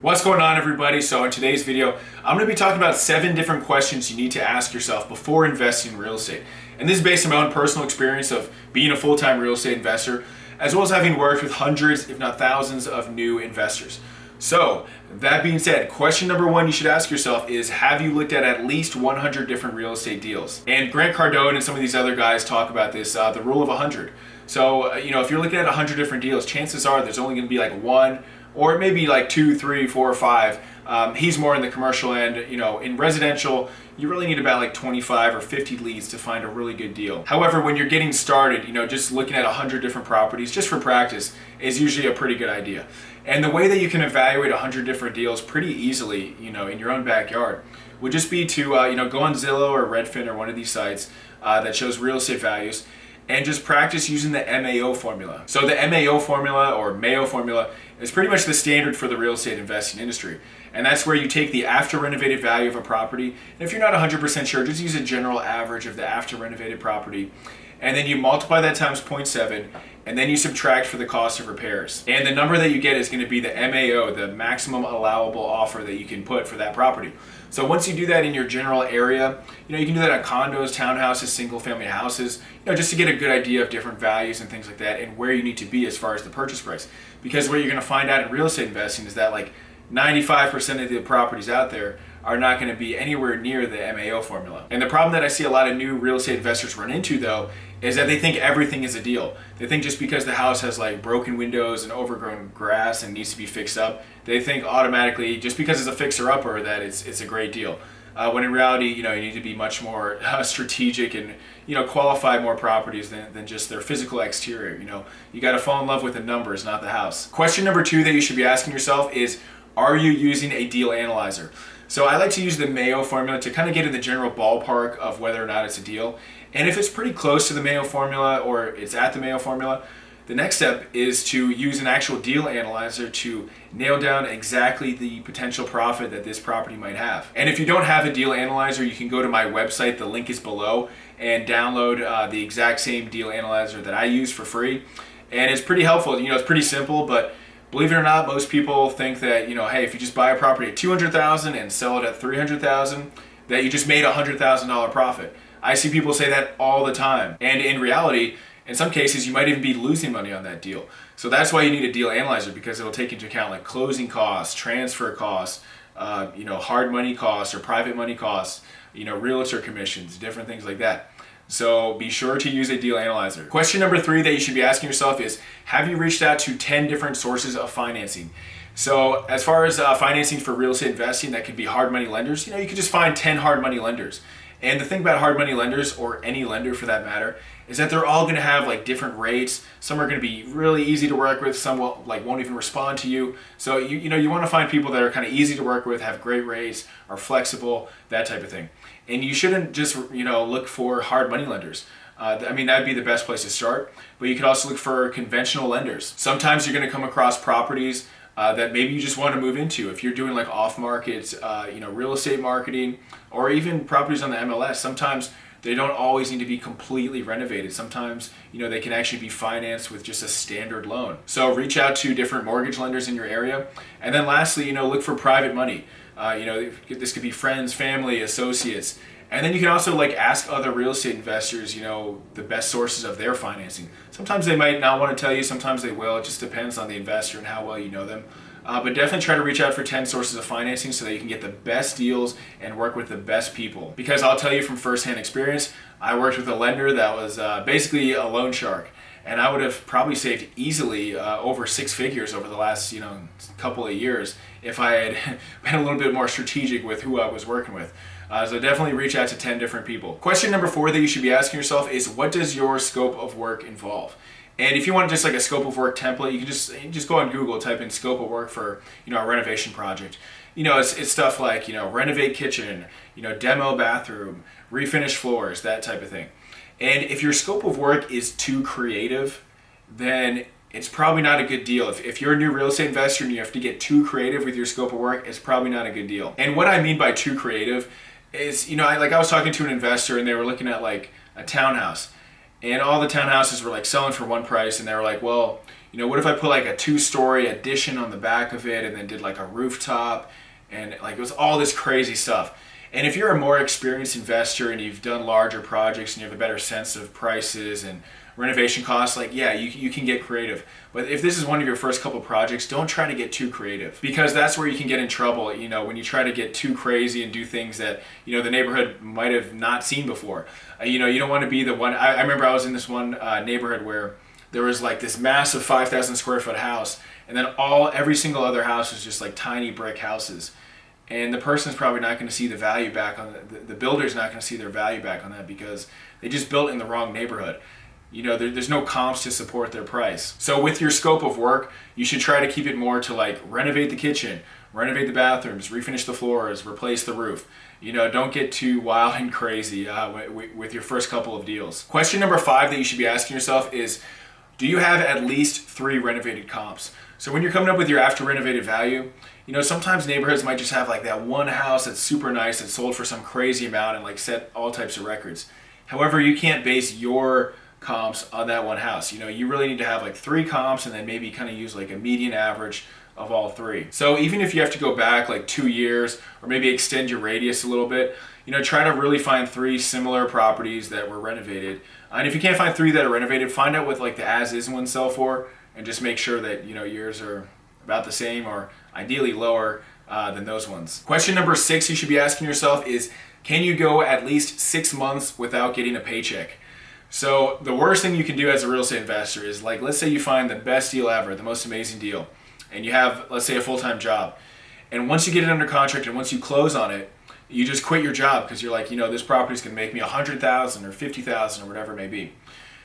What's going on, everybody? So in today's video, I'm going to be talking about 7 different questions you need to ask yourself before investing in real estate. And this is based on my own personal experience of being a full-time real estate investor, as well as having worked with hundreds, if not thousands, of new investors. So that being said, question number 1 you should ask yourself is, have you looked at least 100 different real estate deals? And Grant Cardone and some of these other guys talk about this, the rule of 100. So, if you're looking at 100 different deals, chances are there's only going to be like 1, or maybe like 2, 3, 4, 5. He's more in the commercial end. In residential, you really need about like 25 or 50 leads to find a really good deal. However, when you're getting started, just looking at 100 different properties just for practice is usually a pretty good idea. And the way that you can evaluate 100 different deals pretty easily, in your own backyard, would just be to go on Zillow or Redfin or one of these sites that shows real estate values, and just practice using the MAO formula. So the MAO formula, or Mayo formula, is pretty much the standard for the real estate investing industry. And that's where you take the after renovated value of a property, and if you're not 100% sure, just use a general average of the after renovated property, and then you multiply that times 0.7, and then you subtract for the cost of repairs. And the number that you get is going to be the MAO, the maximum allowable offer that you can put for that property. So once you do that in your general area, you can do that on condos, townhouses, single family houses, just to get a good idea of different values and things like that, and where you need to be as far as the purchase price. Because what you're going to find out in real estate investing is that like 95% of the properties out there are not going to be anywhere near the MAO formula. And the problem that I see a lot of new real estate investors run into, though, is that they think everything is a deal. They think just because the house has like broken windows and overgrown grass and needs to be fixed up, they think automatically, just because it's a fixer-upper, that it's a great deal. When in reality, you need to be much more strategic and qualify more properties than just their physical exterior. You got to fall in love with the numbers, not the house. Question number 2 that you should be asking yourself is, are you using a deal analyzer? So I like to use the Mayo formula to kind of get in the general ballpark of whether or not it's a deal. And if it's pretty close to the Mayo formula, or it's at the Mayo formula, the next step is to use an actual deal analyzer to nail down exactly the potential profit that this property might have. And if you don't have a deal analyzer, you can go to my website, the link is below, and download the exact same deal analyzer that I use for free. And it's pretty helpful. It's pretty simple, but believe it or not, most people think that, hey, if you just buy a property at $200,000 and sell it at $300,000, that you just made a $100,000 profit. I see people say that all the time. And in reality, in some cases, you might even be losing money on that deal. So that's why you need a deal analyzer, because it'll take into account like closing costs, transfer costs, hard money costs or private money costs, realtor commissions, different things like that. So be sure to use a deal analyzer. Question number 3 that you should be asking yourself is, have you reached out to 10 different sources of financing? So as far as financing for real estate investing, that could be hard money lenders. You could just find 10 hard money lenders. And the thing about hard money lenders, or any lender for that matter, is that they're all going to have like different rates. Some are going to be really easy to work with. Some won't even respond to you. So you want to find people that are kind of easy to work with, have great rates, are flexible, that type of thing. And you shouldn't just look for hard money lenders. That'd be the best place to start. But you could also look for conventional lenders. Sometimes you're going to come across properties that maybe you just want to move into. If you're doing like off-market, real estate marketing, or even properties on the MLS, sometimes they don't always need to be completely renovated. Sometimes, they can actually be financed with just a standard loan. So reach out to different mortgage lenders in your area. And then lastly, look for private money. This could be friends, family, associates. And then you can also ask other real estate investors, the best sources of their financing. Sometimes they might not want to tell you, sometimes they will. It just depends on the investor and how well you know them. But definitely try to reach out for 10 sources of financing so that you can get the best deals and work with the best people. Because I'll tell you from firsthand experience, I worked with a lender that was basically a loan shark. And I would have probably saved easily over 6 figures over the last couple of years if I had been a little bit more strategic with who I was working with. So definitely reach out to 10 different people. Question number 4 that you should be asking yourself is, what does your scope of work involve? And if you want just like a scope of work template, you can just go on Google, type in scope of work for a renovation project. It's stuff like renovate kitchen, demo bathroom, refinish floors, that type of thing. And if your scope of work is too creative, then it's probably not a good deal. If you're a new real estate investor and you have to get too creative with your scope of work, it's probably not a good deal. And what I mean by too creative is, I was talking to an investor and they were looking at like a townhouse, and all the townhouses were like selling for one price, and they were like, well, You know, what if I put like a 2-story addition on the back of it and then did like a rooftop, and like it was all this crazy stuff. And if you're a more experienced investor and you've done larger projects and you have a better sense of prices and renovation costs, like yeah, you can get creative. But if this is one of your first couple projects, don't try to get too creative, because that's where you can get in trouble, you know, when you try to get too crazy and do things that, you know, the neighborhood might have not seen before. You know, you don't want to be the one. I remember I was in this one neighborhood where there was like this massive 5,000 square foot house, and then every single other house was just like tiny brick houses. And the person's probably not going to see the value back on the builder's not going to see their value back on that because they just built in the wrong neighborhood. You know, there's no comps to support their price. So with your scope of work, you should try to keep it more to like renovate the kitchen, renovate the bathrooms, refinish the floors, replace the roof. You know, don't get too wild and crazy with your first couple of deals. Question number 5 that you should be asking yourself is, do you have at least 3 renovated comps? So when you're coming up with your after renovated value, you know, sometimes neighborhoods might just have like that one house that's super nice that sold for some crazy amount and like set all types of records. However, you can't base your comps on that one house. You know, you really need to have like 3 comps and then maybe kind of use like a median average of all 3. So even if you have to go back like 2 years or maybe extend your radius a little bit, you know, try to really find 3 similar properties that were renovated. And if you can't find 3 that are renovated, find out what like the as-is ones sell for, and just make sure that, you know, yours are about the same or ideally lower than those ones. Question number 6 you should be asking yourself is, can you go at least 6 months without getting a paycheck? So the worst thing you can do as a real estate investor is, like, let's say you find the best deal ever, the most amazing deal, and you have, let's say, a full-time job. And once you get it under contract and once you close on it, you just quit your job because you're like, you know, this property's gonna make me $100,000 or $50,000 or whatever it may be.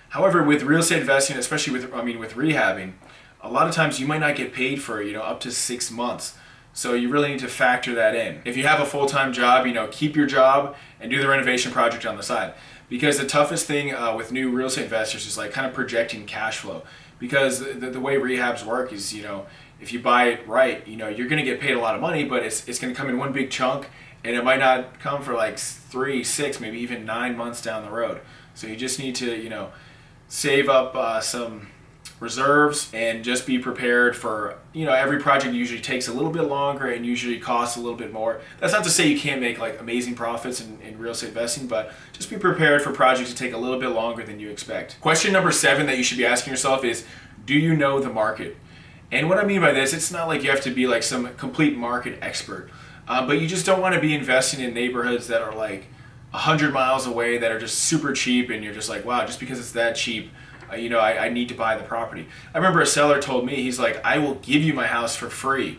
However, with real estate investing, especially with rehabbing, a lot of times you might not get paid for, you know, up to 6 months. So you really need to factor that in. If you have a full-time job, you know, keep your job and do the renovation project on the side. Because the toughest thing with new real estate investors is like kind of projecting cash flow. Because the way rehabs work is, you know, if you buy it right, you know, you're gonna get paid a lot of money, but it's gonna come in one big chunk, and it might not come for like 3, 6, maybe even 9 months down the road. So you just need to, you know, save up some reserves and just be prepared for, you know, every project usually takes a little bit longer and usually costs a little bit more. That's not to say you can't make like amazing profits in real estate investing, but just be prepared for projects to take a little bit longer than you expect. Question number 7 that you should be asking yourself is, do you know the market? And what I mean by this, it's not like you have to be like some complete market expert, but you just don't want to be investing in neighborhoods that are like 100 miles away that are just super cheap, and you're just like, wow, just because it's that cheap, you know, I need to buy the property. I remember a seller told me, he's like, I will give you my house for free.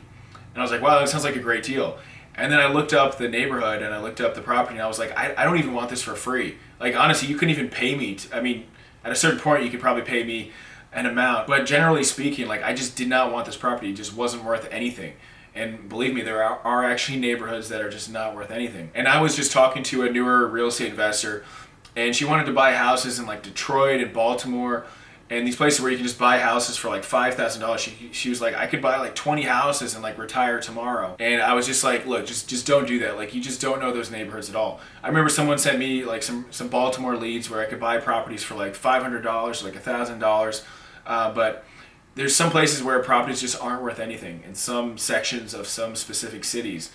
And I was like, wow, that sounds like a great deal. And then I looked up the neighborhood and I looked up the property, and I was like, I don't even want this for free. Like, honestly, you couldn't even pay me. I mean, at a certain point, you could probably pay me an amount. But generally speaking, like, I just did not want this property. It just wasn't worth anything. And believe me, there are actually neighborhoods that are just not worth anything. And I was just talking to a newer real estate investor, and she wanted to buy houses in like Detroit and Baltimore and these places where you can just buy houses for like $5,000. She was like, I could buy like 20 houses and like retire tomorrow. And I was just like, look, just don't do that. Like, you just don't know those neighborhoods at all. I remember someone sent me like some Baltimore leads where I could buy properties for like $500, like $1,000. But there's some places where properties just aren't worth anything in some sections of some specific cities,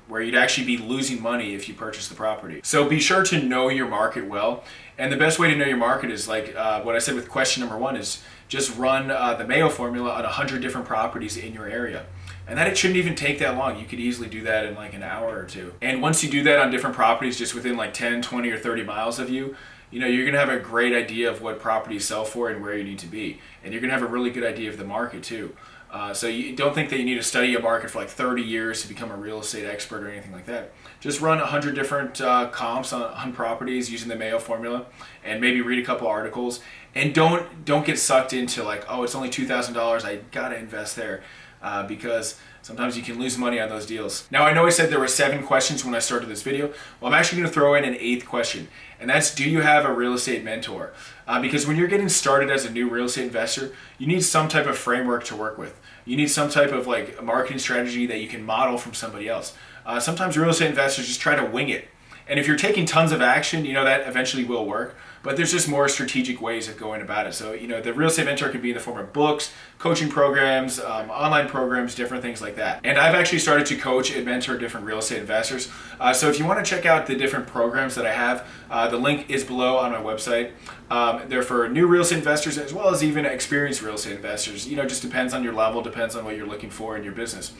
where you'd actually be losing money if you purchase the property. So be sure to know your market well. And the best way to know your market is like what I said with question number 1 is just run the Mao Formula on 100 different properties in your area. And that it shouldn't even take that long. You could easily do that in like an hour or 2. And once you do that on different properties just within like 10, 20, or 30 miles of you, you know, you're gonna have a great idea of what properties sell for and where you need to be. And you're gonna have a really good idea of the market too. So you don't think that you need to study a market for like 30 years to become a real estate expert or anything like that. Just run 100 different comps on properties using the Mayo formula, and maybe read a couple articles. And don't get sucked into like, oh, it's only $2,000, I gotta invest there, because sometimes you can lose money on those deals. Now, I know I said there were 7 questions when I started this video. Well, I'm actually gonna throw in an 8th question, and that's, do you have a real estate mentor? Because when you're getting started as a new real estate investor, you need some type of framework to work with. You need some type of like marketing strategy that you can model from somebody else. Sometimes real estate investors just try to wing it. And if you're taking tons of action, you know, that eventually will work. but there's just more strategic ways of going about it. So, the real estate mentor can be in the form of books, coaching programs, online programs, different things like that. And I've actually started to coach and mentor different real estate investors. So if you want to check out the different programs that I have, the link is below on my website. They're for new real estate investors as well as even experienced real estate investors. Just depends on your level, depends on what you're looking for in your business.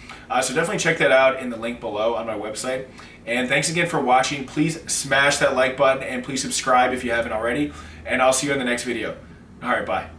So definitely check that out in the link below on my website. And thanks again for watching. Please smash that like button and please subscribe if you haven't already. And I'll see you in the next video. All right, bye.